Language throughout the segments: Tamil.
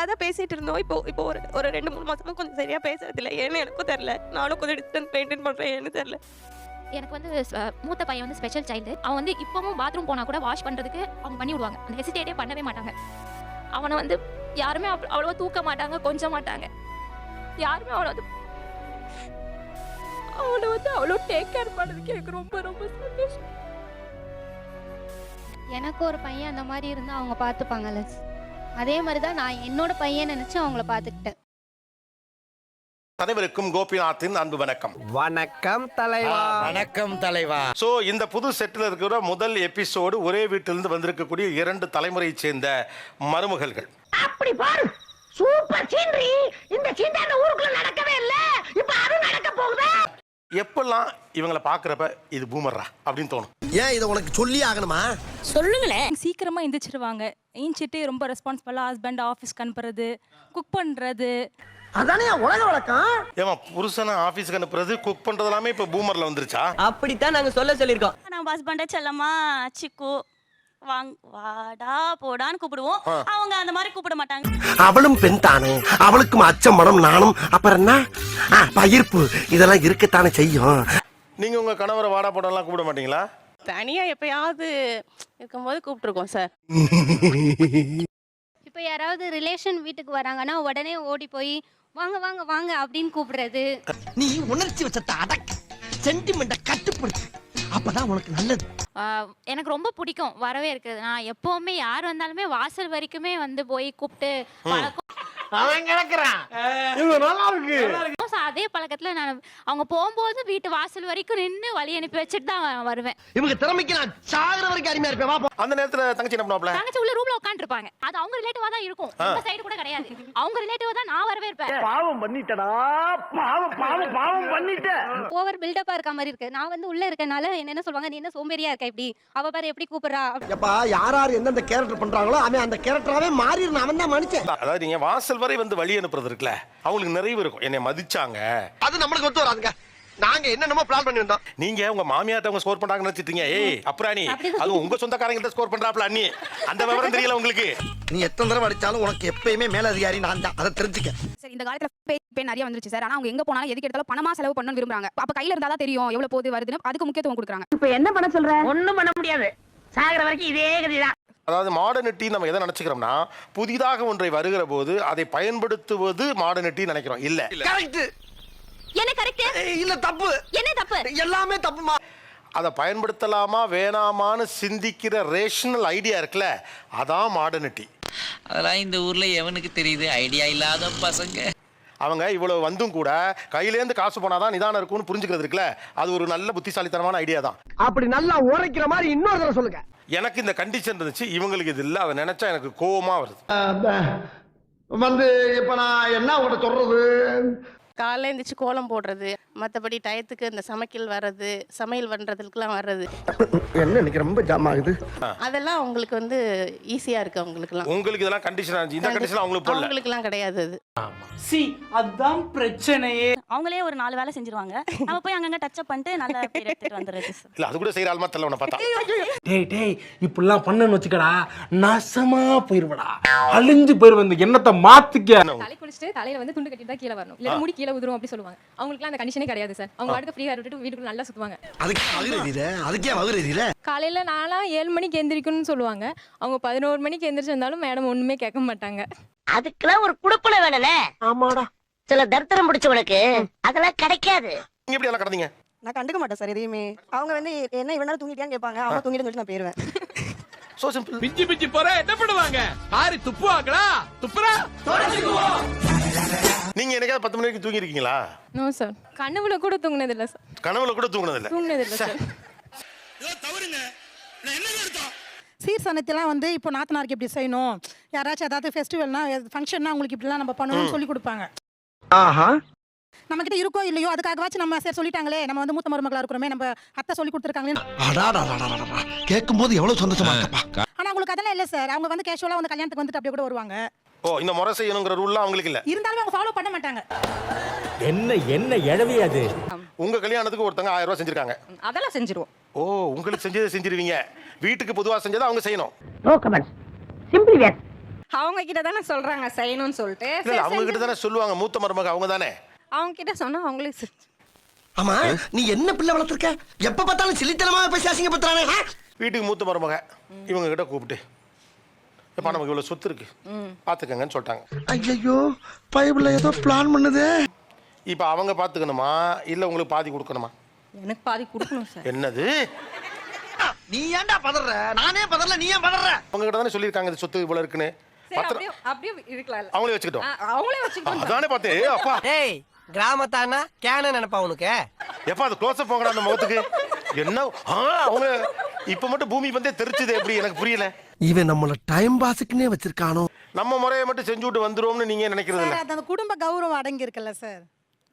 நல்லா தான் பேசிட்டு இருந்தோம். இப்போ ஒரு 2-3 மாசமா கொஞ்சம் சரியா பேசுறது இல்ல. ஏன்னு எனக்கும் தெரியல. நானும் கொஞ்சம் டிஸ்டன்ஸ் மெயின்டைன் பண்றேன். ஏன்னு தெரியல. எனக்கு வந்து மூத்த பையன் வந்து ஸ்பெஷல் சைல்டு. அவன் வந்து இப்பவும் பாத்ரூம் போனா கூட வாஷ் பண்றதுக்கு அவங்க பண்ணி விடுவாங்க. அந்த ஹெசிடேட்டே பண்ணவே மாட்டாங்க. அவனை வந்து யாருமே அவ்வளவா தூக்க மாட்டாங்க, கொஞ்ச மாட்டாங்க. யாருமே அவனை வந்து அவ்வளோ டேக் கேர் பண்ணதுக்கு எனக்கு ரொம்ப ரொம்ப சந்தோஷம். எனக்கு ஒரு பையன் அந்த மாதிரி இருந்தா அவங்க பார்த்துப்பாங்கல்ல. அதே மாதிரி தான் நான் என்னோட பையன் நினைச்சு அவங்கள பார்த்துக்கிட்டேன். அனைவருக்கும் கோபிநாத்தின் அன்பு வணக்கம். வணக்கம் தலைவா. வணக்கம் தலைவா. சோ இந்த புது செட்டில் இருக்கிற முதல் எபிசோடு ஒரே வீட்டிலிருந்து வந்திருக்கக்கூடிய 2 தலைமுறையை சேர்ந்த மருமகள்கள். அப்படி பாரு, சூப்பர் சீனரி. இந்த சீன்டான ஊருக்குள்ள நடக்கவே இல்ல, இப்ப அது நடக்க போகுதா? எப்பெல்லாம் இவங்களை பாக்குறப்ப இது பூமர்ரா அப்படின்னு தோணும். ஏன் இதை உனக்கு சொல்லி ஆகணுமா? சொல்லுங்களேன். சீக்கிரமா எந்திரிச்சிருவாங்க. ஏஞ்சிட்டு ரொம்ப ரெஸ்பான்சிபிளா ஹஸ்பண்ட் ஆஃபீஸ்க்கு அனுப்புறது, குக் பண்றது. அதானே உலக வழக்கம். ஏமா புருஷனை ஆபீஸ்க்கு அனுப்புறது, குக் பண்றது எல்லாமே இப்ப பூமர்ல வந்துருச்சா? அப்படித்தான் நாங்க சொல்லிருக்கோம். நம்ம ஹஸ்பண்ட செல்லம்மா சிக்கு வாடா போடான்னு கூப்பிடுவோம். அவங்க அந்த மாதிரி கூப்பிட மாட்டாங்க. அவளும் பெண் தானே, அவளுக்கும் அச்சம் மனம் நானும். அப்புறம் என்ன பயிர்ப்பு இதெல்லாம் இருக்கத்தானே செய்யும். நீங்க உங்க கணவரை வாடா போடலாம் கூப்பிட மாட்டீங்களா? தனியா எப்பயாவது இருக்கும்போது கூப்பிட்டுருக்கோம் சார். இப்போ யாராவது ரிலேஷன் வீட்டுக்கு வராங்கன்னா உடனே ஓடி போய் வாங்க வாங்க வாங்க அப்படின்னு கூப்பிடுறது. நீ உணர்ச்சி வச்சத்தை அடக்கு, சென்டிமெண்ட்டை கட்டுப்படுத்து, அப்பதான் உனக்கு நல்லது. எனக்கு ரொம்ப பிடிக்கும் வரவே இருக்குது. நான் எப்பவுமே யார் வந்தாலுமே வாசல் வரைக்குமே வந்து போய் கூப்பிட்டு பழக்கம். அவன் கிடக்குறான். அதே பழக்கத்துல நான் அவங்க போகும்போது வீட்டு வாசல் வரைக்கும் நின்று வழி அனுப்பி வச்சுட்டு தான் வருவேன். இவங்க திறமைக்கு நான் சாகுற வரைக்கும் அருமையா இருப்பேன். வா. அந்த நேரத்துல தங்கச்சி என்ன பண்ணுவாப்ல? தங்கச்சி உள்ள ரூம்ல உட்கார்ந்து இருப்பாங்க. அது அவங்க ரிலேட்டிவா தான் இருக்கும். இந்த சைடு கூட கிடையாது. அவங்க ரிலேட்டிவா தான் நான் வரவே இருப்பேன். பாவம் பண்ணிட்டடா, பாவம் பாவம் பாவம் பண்ணிட்ட. ஓவர் பில்டப்பா இருக்க மாதிரி இருக்கு. நான் வந்து உள்ள இருக்கனால என்ன சொல்லுவாங்க, நீ என்ன சோம்பேறியா இருக்க, இப்படி அவ பாரு எப்படி கூப்பிடுறா. எப்பா யார் யார் எந்தெந்த கேரக்டர் பண்றாங்களோ அவன் அந்த கேரக்டராவே மாறிடணும். அவன் தான் மனுஷன். அதாவது நீங்க வாசல் வரை வந்து வழி அனுப்புறது இருக்குல்ல, அவங்களுக்கு நிறைவு இருக்கும். என்னை மதிச்சாங்க, அது நம்மளுக்கு ஒத்து வராதுங்க. நாங்க என்னென்னமோ பிளான் பண்ணி வந்தோம். நீங்க உங்க மாமியார்ட்ட அவங்க ஸ்கோர் பண்றாங்கன்னு நினைச்சிட்டீங்க. ஏய் அப்புறாணி, அது உங்க சொந்தக்காரங்கள்ட்ட ஸ்கோர் பண்றாப்ல அண்ணி. அந்த விவரம் தெரியல உங்களுக்கு. நீ எத்தனை தடவை அடிச்சாலும் உனக்கு எப்பயுமே மேல அதிகாரி நான் தான். அதை தெரிஞ்சுக்க. சார் இந்த காலத்துல பே நிறைய வந்துருச்சு சார். ஆனா அவங்க எங்க போனாலும் எதுக்கு எடுத்தாலும் பணமா செலவு பண்ணணும்னு விரும்புறாங்க. அப்ப கையில இருந்தா தான் தெரியும் எவ்வளவு போகுது வருதுன்னு. அதுக்கு முக்கியத்துவம் கொடுக்குறாங்க. இப்ப என்ன பண்ண சொல்ற? ஒண்ணும் பண்ண முடியாது. சாகர வரைக்கும் இதே கதிதான். அதாவது மாடர்னிட்டி நம்ம எதை நினைச்சுக்கிறோம்னா, புதிதாக ஒன்றை வருகிற போது அதை பயன்படுத்துவது மாடர்னிட்டி நினைக்கிறோம். இல்ல கரெக்ட். என்ன கரெக்ட்? இல்ல தப்பு. என்ன தப்பு? எல்லாமே தப்புமா. அதை பயன்படுத்தலாமா வேணாமான்னு சிந்திக்கிற ரேஷனல் ஐடியா இருக்குல்ல, அதான் மாடர்னிட்டி. அதெல்லாம் இந்த ஊர்ல எவனுக்கு தெரியுது? ஐடியா இல்லாத பசங்க. அவங்க இவ்வளவு வந்தும் கூட கையிலேருந்து காசு போனாதான் நிதானம் இருக்கும்னு புரிஞ்சுக்கிறது இருக்குல்ல, அது ஒரு நல்ல புத்திசாலித்தனமான ஐடியா தான். அப்படி நல்லா உரைக்கிற மாதிரி இன்னொரு தடவை சொல்லுங்க. எனக்கு இந்த கண்டிஷன் இருந்துச்சு, இவங்களுக்கு இது இல்லை. அதை நினைச்சா எனக்கு கோவமா வருது. வந்து இப்ப நான் என்ன உங்கள்கிட்ட சொல்றது? காலைல எழுந்திரிச்சு கோலம் போடுறது, மற்றபடி டயத்துக்கு இந்த சமையல் பண்ணுறதுக்குலாம் வர்றது, என்ன இன்னைக்கு ரொம்ப ஜாம் ஆகுது. அதெல்லாம் அவங்களுக்கு வந்து ஈஸியாக இருக்கு. அவங்களுக்குலாம் உங்களுக்கு இதெல்லாம் கண்டிஷன் இருந்துச்சு, இந்த கண்டிஷன் அவங்களுக்கு போடல. அவங்களுக்குலாம் கிடையாது. அது அதான் பிரச்சனையே. அவங்களே ஒரு 4 வேலை செஞ்சிருவாங்க. நம்ம போய் அங்கங்க டச் அப் பண்ணிட்டு நல்ல பேர் எடுத்துட்டு வந்துடுறது சார். இல்ல அது கூட செய்யற ஆள் மாதிரி உன்னை பார்த்தா. டேய் இப்படிலாம் பண்ணன்னு வச்சுக்கடா, நாசமா போயிருவடா, அழிஞ்சு போயிருவ. இந்த எண்ணத்தை மாத்திக்க. தலை குளிச்சுட்டு தலையில வந்து துண்டு கட்டிட்டு தான் கீழே வரணும். இல்ல முடி கீழே உதிரும் அப்படி சொல்லுவாங்க. அவங்களுக்குலாம் அந்த கண்டிஷனே கிடையாது சார். அவங்க வாட்டுக்கு ஃப்ரீயா விட்டுட்டு வீட்டுக்குள்ள நல்லா சுத்துவாங்க. அதுக்கே வகுறீல. காலையில நான்லாம் 7 மணிக்கு எந்திரிக்கணும்னு சொல்லுவாங்க. அவங்க 11 மணிக்கு எந்திரிச்சு வந்தாலும் மேடம் ஒண்ணுமே கேட்க மாட்டாங்க. அதுக்கெல்லாம் ஒரு குடுப்பனை வேணும்ல. ஆமாடா. சில தர்த்தரம் பிடிச்சவனுக்கு அதெல்லாம் கிடைக்காது. நீங்க எப்படி எல்லாம் கடந்தீங்க? நான் கண்டுக்க மாட்டேன் சார் எதையுமே. அவங்க வந்து என்ன இவ்வளவு நேரம் தூங்கிட்டியான்னு கேட்பாங்க. அவங்க தூங்கிட்டு சொல்லிட்டு நான் போயிருவேன். So simple. பிஞ்சி போற என்ன பண்ணுவாங்க? காரி துப்புவாங்களா? துப்புறா. நீங்க என்னைக்காவது 10 மணிக்கு தூங்கி இருக்கீங்களா? No sir. கனவுல கூட தூங்குனது இல்ல சார். கனவுல கூட தூங்குனது இல்ல சார். சீர்சனத்தெல்லாம் வந்து இப்போ நாத்தனாருக்கு எப்படி செய்யணும், யாராச்சும் ஏதாவது ஃபெஸ்டிவல்னா ஃபங்க்ஷன்னா உங்களுக்கு இப்படிலாம் நம்ம பண்ணணும்னு சொல்லி கொடுப்பாங்க. நம்ம கிட்ட இருக்கோ இல்லையோ அதுக்காகவாச்சும் நம்ம சரி சொல்லிட்டாங்களே, நம்ம வந்து மூத்த மருமகளா இருக்கிறோமே, நம்ம அத்தை சொல்லி கொடுத்துருக்காங்களே. கேட்கும் போது எவ்வளவு சந்தோஷமா இருக்கப்பா. ஆனா உங்களுக்கு அதெல்லாம் இல்ல சார். அவங்க வந்து கேஷுவலா வந்து கல்யாணத்துக்கு வந்துட்டு அப்படியே கூட வருவாங்க. ஓ, இந்த முறை செய்யணுங்கிற ரூல்லாம் அவங்களுக்கு இல்ல. இருந்தாலும் அவங்க ஃபாலோ பண்ண மாட்டாங்க. என்ன எழவி அது? உங்க கல்யாணத்துக்கு ஒருத்தங்க 1000 ரூபாய் செஞ்சிருக்காங்க. அதெல்லாம் செஞ்சிருவோம். ஓ, உங்களுக்கு செஞ்சதை செஞ்சிருவீங்க. வீட்டுக்கு பொதுவா செஞ்சதை அவங்க செய்யணும். No comments. Simply where. அவங்க கிட்ட தானே சொல்றாங்க செய்யணும்னு சொல்லிட்டு இல்ல அவங்க கிட்ட தானே சொல்லுவாங்க, மூத்த மருமக அவங்க தானே. அவங்க கிட்ட சொன்னா அவங்களே ஆமா நீ என்ன பிள்ளை வளர்த்துருக்க? எப்ப பார்த்தாலும் சில்லித்தனமா பேசி அசிங்கப்படுத்துறானே. வீட்டுக்கு மூத்த மருமக இவங்க கிட்ட கூப்பிட்டு, எப்பா நமக்கு இவ்வளவு சொத்து இருக்கு பாத்துக்கங்கன்னு சொல்லிட்டாங்க. ஐயோ பைபிள்ல ஏதோ பிளான் பண்ணுதே. இப்ப அவங்க பாத்துக்கணுமா இல்ல உங்களுக்கு பாதி கொடுக்கணுமா? எனக்கு பாதி கொடுக்கணும் சார். என்னது நீ ஏன்டா பதற? நானே பதறல, நீ ஏன் பதற? அவங்க கிட்ட தானே சொல்லியிருக்காங்க இது சொத்து இவ்வளவு இருக்குன்னு. அப்படியே இருக்கலாம். அவங்களே வச்சுக்கிட்டோம். அவங்களே வச்சுக்கிட்டோம். அதானே பார்த்தேன். அப்பா டேய் கிராமத்தானா கேன நினைப்பா உனக்கு? எப்பா அது க்ளோஸ் அப் போங்கடா அந்த முகத்துக்கு. என்ன அவங்க இப்ப மட்டும் பூமி பந்தே தெரிச்சுது எப்படி எனக்கு புரியல. இவன் நம்மள டைம் பாஸ்க்குனே வச்சிருக்கானோ. நம்ம முறையை மட்டும் செஞ்சு விட்டு வந்துருவோம்னு நீங்க நினைக்கிறது இல்ல. அந்த குடும்ப கௌரவம் அடங்கி இருக்குல்ல சார்,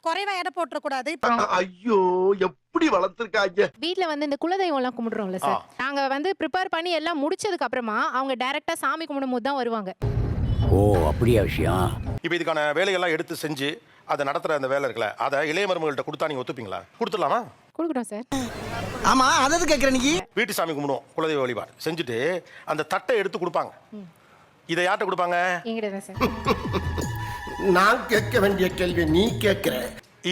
குறைவா எடை போட்டுற கூடாது. ஐயோ எப்படி வளர்த்துருக்காங்க. வீட்ல வந்து இந்த குலதெய்வம் எல்லாம் கும்பிடுறோம்ல சார், நாங்க வந்து ப்ரிப்பேர் பண்ணி எல்லாம் முடிச்சதுக்கு அப்புறமா அவங்க டைரக்டா சாமி கும்பிடும் போது தான் வருவாங்க. ஓ அப்படியா விஷயம். இப்போ இதுக்கான வேலையெல்லாம் எடுத்து செஞ்சு அதை நடத்துற அந்த வேலை இருக்குல்ல, அதை இளைய மருமகள்கிட்ட கொடுத்தா நீங்க ஒத்துப்பீங்களா? கொடுத்துடலாமா? கொடுக்குறோம் சார். ஆமா அதது கேக்குற நீ. வீட்டு சாமி கும்பிடுவோம், குலதெய்வ வழிபாடு செஞ்சுட்டு அந்த தட்டை எடுத்து கொடுப்பாங்க. இதை யார்கிட்ட கொடுப்பாங்க? என்கிட்ட தான் சார். நான் கேட்க வேண்டிய கேள்வி நீ கேட்கிற.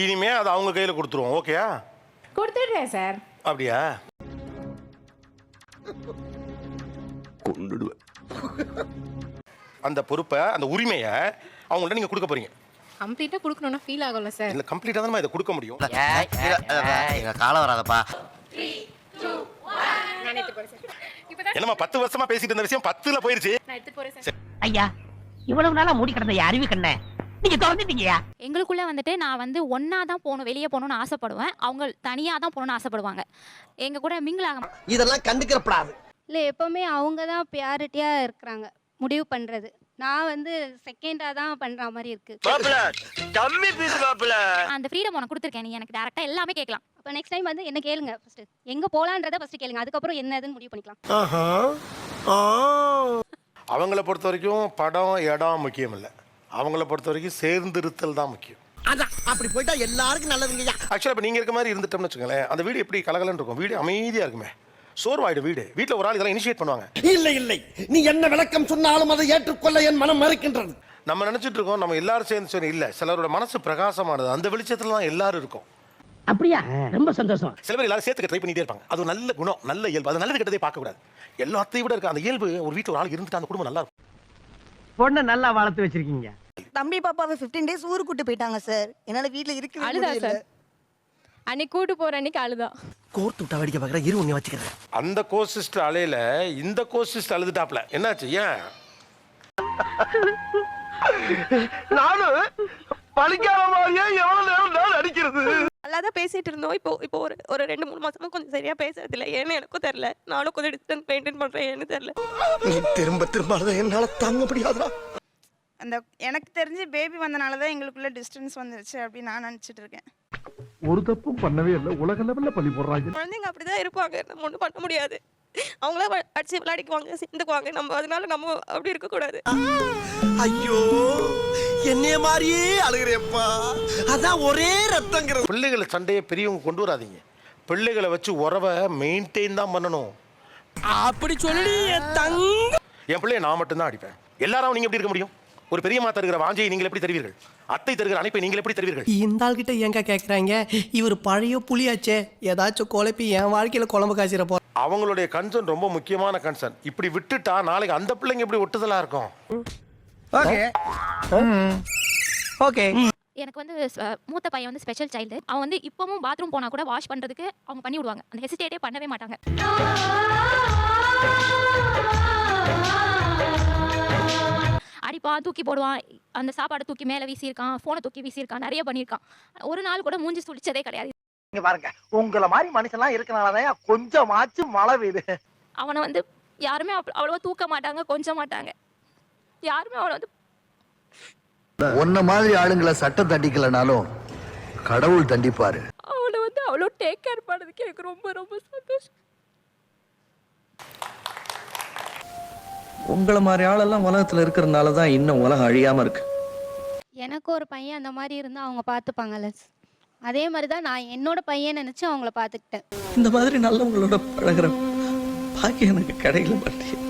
இனிமே அதை அவங்க கையில கொடுத்துருவோம். ஓகேயா? கொடுத்துடுறேன் சார். அப்படியா? கொன்னுடுவேன். அந்த பொறுப்பை அந்த உரிமையை அவங்கள்ட்ட நீங்க கொடுக்க போறீங்க. கம்ப்ளீட்டா கொடுக்கணும்னா ஃபீல் ஆகும்ல சார். இல்ல கம்ப்ளீட்டா தான் இதை கொடுக்க முடியும். காலம் வராதப்பா. நான் எடுத்து போறேன் சார். என்னமா 10 வருஷமா பேசிட்டு இருந்த விஷயம் 10ல போயிருச்சு. நான் எடுத்து போறேன் சார். ஐயா இவ்வளவு நாளா மூடி கிடந்த அறிவு கண்ணே நீங்க திறந்துட்டீங்கயா. எங்களுக்குள்ள வந்துட்டு நான் வந்து ஒன்னா தான் போகணும், வெளியே போகணும்னு ஆசைப்படுவேன். அவங்க தனியா தான் போகணும்னு ஆசைப்படுவாங்க. எங்க கூட மிங்கிள் ஆக இதெல்லாம் கண்டுக்கிறப்படாது. இல்லை எப்போவுமே அவங்க தான் ப்ரியாரிட்டியாக இருக்கிறாங்க முடிவு பண்ணுறது. நான் வந்து செகண்டாக தான் பண்ணுற மாதிரி இருக்குது. அந்த ஃப்ரீடம் உனக்கு கொடுத்துருக்கேன். நீ எனக்கு டேரக்டா எல்லாமே கேட்கலாம். அப்போ நெக்ஸ்ட் டைம் வந்து என்ன கேளுங்க, ஃபர்ஸ்ட் எங்கே போகலான்றதை ஃபர்ஸ்ட் கேளுங்க, அதுக்கப்புறம் என்னதுன்னு முடிவு பண்ணிக்கலாம். அவங்கள பொறுத்த வரைக்கும் படம் இடம் முக்கியம் இல்லை, அவங்கள பொறுத்த வரைக்கும் சேர்ந்திருத்தல் தான் முக்கியம். அதான் அப்படி போயிட்டா எல்லாருக்கும் நல்லதுங்கய்யா. ஆக்சுவலாக இப்போ நீங்கள் இருக்க மாதிரி இருந்துட்டோம்னு வச்சுக்கோங்களேன், அந்த வீடு எப்படி கலகலன்னு இருக்கும், வீடு அமைதியாக இருக்குமே. சோர்வாயிடும் வீடு. வீட்டில் ஒரு ஆள் இதெல்லாம் இனிஷியேட் பண்ணுவாங்க. இல்லை இல்லை நீ என்ன விளக்கம் சொன்னாலும் அதை ஏற்றுக்கொள்ள என் மனம் மறுக்கின்றது. நம்ம நினைச்சிட்டு இருக்கோம் நம்ம எல்லாரும் சேர்ந்து சொல்லி இல்லை, சிலரோட மனசு பிரகாசமானது, அந்த வெளிச்சத்துல தான் எல்லாரும் இருக்கும். அப்படியா? ரொம்ப சந்தோஷம். சில பேர் எல்லாரும் சேர்த்துக்க ட்ரை பண்ணிட்டே இருப்பாங்க. அது ஒரு நல்ல குணம், நல்ல இயல்பு. அது நல்லது கெட்டதே பார்க்க கூடாது. எல்லாத்தையும் விட இருக்க அந்த இயல்பு ஒரு வீட்டில் ஒரு ஆள் இருந்துட்டு அந்த குடும்பம் நல்லா இருக்கும். பொண்ணை நல்லா வளர்த்து வச்சிருக்கீங்க. தம்பி பாப்பாவை 15 days ஊருக்கு கூட்டு போயிட்டாங்க சார். என்னால வீட்ல இருக்கு அழுதா சார். அன்னைக்கு கூட்டு போற அன்னைக்கு அழுதா. கோர்த்து விட்டா வேடிக்கை பார்க்குற இரு உன்னை வச்சுக்கிறேன். அந்த கோசிஸ்டர் அலையில இந்த கோசிஸ்டர் அழுதுட்டாப்ல. என்னாச்சு? ஏன் நானும் பழிக்காத மாதிரியே எவ்வளவு நேரம் நான் அடிக்கிறது. நல்லாதான் பேசிட்டு இருந்தோம். இப்போ ஒரு 2-3 மாசமா கொஞ்சம் சரியா பேசுறது இல்ல. ஏன்னு எனக்கும் தெரியல. நானும் கொஞ்சம் டிஸ்டன்ஸ் மெயின்டைன் பண்றேன். ஏன்னு தெரியல. நீ திரும்ப திரும்ப அதை என்னால தாங்க முடியாதுடா. அந்த எனக்கு தெரிஞ்சு பேபி வந்தனாலதான் எங்களுக்குள்ள டிஸ்டன்ஸ் வந்துருச்சு அப்படின்னு நான் நினைச்சிட்டு இருக்கேன். ஒரு தப்பும் பண்ணவே இல்லை, உலக லெவல்ல பழி போடுறாங்க. குழந்தைங்க அப்படிதான் இருப்பாங்க, நம்ம ஒண்ணும் பண்ண முடியாது. அவங்கள அடிச்சு விளையாடிக்குவாங்க, சேர்ந்துக்குவாங்க. நம்ம அதனால நம்ம அப்படி இருக்க கூடாது. ஐயோ என்னைய மாதிரியே அழுகிறேப்பா. அதான் ஒரே ரத்தங்கிறது. பிள்ளைகளை சண்டையை பெரியவங்க கொண்டு வராதீங்க. பிள்ளைகளை வச்சு உறவை மெயின்டைன் தான் பண்ணணும். அப்படி சொல்லி என் பிள்ளைய நான் மட்டும்தான் அடிப்பேன். எல்லாரும் நீங்க எப்படி இருக்க முடியும்? ஒரு பெரியம்மா தருகிற வாஞ்சையை நீங்கள் எப்படி தருவீர்கள்? அத்தை தருகிற அணைப்பை நீங்கள் எப்படி தருவீர்கள்? இந்த ஆள்கிட்ட ஏங்க கேட்குறாங்க? இவர் பழைய புளியாச்சே, ஏதாச்சும் குழப்பி என் வாழ்க்கையில் குழம்பு காய்ச்சிறப்போ. அவங்களுடைய கன்சர்ன் ரொம்ப முக்கியமான கன்சர்ன். இப்படி விட்டுட்டா நாளைக்கு அந்த பிள்ளைங்க எப்படி ஒட்டுதலா இருக்கும்? Okay okay. எனக்கு வந்து மூத்த பையன் வந்து ஸ்பெஷல் சைல்டு. அவன் வந்து இப்பவும் பாத்ரூம் போனா கூட வாஷ் பண்றதுக்கு அவங்க பண்ணி விடுவாங்க. அந்த ஹெசிடேட்டே பண்ணவே மாட்டாங்க. அடிப்பான், தூக்கி போடுவான், அந்த சாப்பாடை தூக்கி மேலே வீசியிருக்கான், ஃபோனை தூக்கி வீசியிருக்கான், நிறைய பண்ணியிருக்கான். ஒரு நாள் கூட மூஞ்சி சுழிச்சதே கிடையாது. இங்க பாருங்க, உங்களை மாதிரி மனுஷன்லாம் இருக்கனாலதான் கொஞ்சமாச்சும் மழை பெய்யுது. அவனை வந்து யாருமே அவ்வளவா தூக்க மாட்டாங்க, கொஞ்சம் மாட்டாங்க. யாருமே அவனை வந்து உன்ன மாதிரி ஆளுங்களை சட்டம் தண்டிக்கலனாலும் கடவுள் தண்டிப்பாரு. அவனை வந்து அவ்வளோ டேக் கேர் பண்ணதுக்கு எனக்கு ரொம்ப ரொம்ப சந்தோஷம். உங்களை மாதிரி ஆளெல்லாம் உலகத்தில் இருக்கிறதுனால தான் இன்னும் உலகம் அழியாமல் இருக்கு. எனக்கு ஒரு பையன் அந்த மாதிரி இருந்தால் அவங்க பார்த்துப்பாங்கல்ல, அதே மாதிரி தான் நான் என்னோட பையன் நினச்சி அவங்கள பார்த்துக்கிட்டேன். இந்த மாதிரி நல்லவங்களோட பழகிற பாக்கி எனக்கு கிடைக்கல மாட்டேன்.